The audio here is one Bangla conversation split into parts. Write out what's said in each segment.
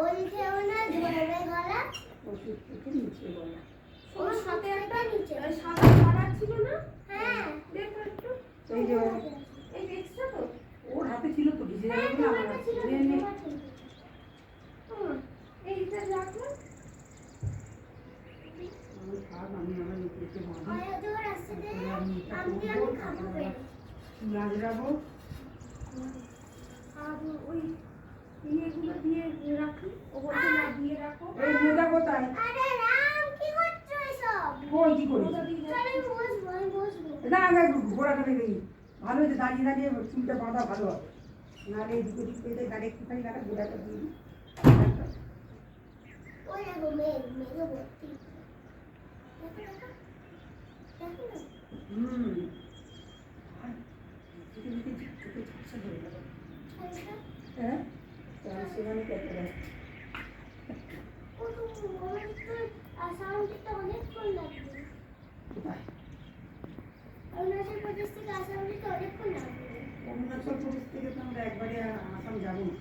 ওই খেও না ধরবে গলা ওষুধ থেকে নিচে গলা ওর সাথে একটা নিচে সাদা কালার ছিল না? হ্যাঁ দেখো একটু। এই যে এই এক্সট্রা তো? ওর হাতে ছিল তো ভিজে হ্যাঁ যাবে না আমার তোমারটা ছিল হাতে। নে, নে। এইটা রাখলাম। আমি খাব, আমি আমার লোকেকে বাঁধি। আরে জোর আসছে দে আমি এটা আমি করবো, খাবো তারপরে বেশ চুল আঁচড়াবো। আর ওই ইয়েগুলো দিয়ে রাখি। ওগুলো না দিয়ে রাখো। এই মোজা কোথায়? আরে রাম কি করছো এসব কই কি করিস? ওটা দিয়ে চল আমি বসবো না আগে ঘোরাটা রেখে দিই। ভালো হয়েছে দাঁড়িয়ে দাঁড়িয়ে চুলটা বাঁধা ভালো হবে। নাহলে এদিক ওদিক পেতে গাড়ি একটুখানি গাড়া গোড়াটা দিয়ে দিই। ওই দেখো মেঘে ভর্তি দেখো দেখো দেখো না হুম। আর এদিকে এদিকে চোখে ঝাপসা ধরে গেল। আচ্ছা হ্যাঁ? তাহলে সেখানে কেটে দেয়। ও তো আসামটা অনেকক্ষণ লাগবে কোথায়? অরুণাচল প্রদেশ থেকে আসাম যেতে অনেকক্ষণ লাগবে অরুণাচল প্রদেশ থেকে তো আমরা একবারে আসাম যাবো না।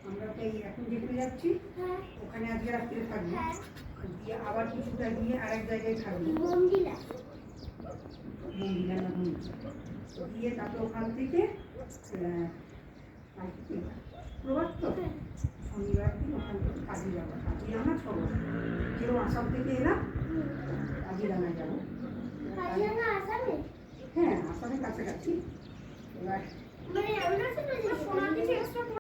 আমরা তো এই এখন যেখানে যাচ্ছি হ্যাঁ ওখানে আজকে রাত্রে থাকবো। হ্যাঁ দিয়ে আবার কিছুটা গিয়ে আরেক জায়গায় থাকবো। মন্দিরা মন্দিরা না দিয়ে তারপর ওখান থেকে প্রভাত তো শনিবার দিন ওখান থেকে কাজিরাঙা কাজিরাঙা ছ বছর যেরকম আসাম থেকে এলাম কাজিরাঙা যাবো। কাজিরাঙা আসামে হ্যাঁ আসামের কাছাকাছি। এবার মানে অরুণাচল প্রদেশ সোনার কিছু এক্সট্রা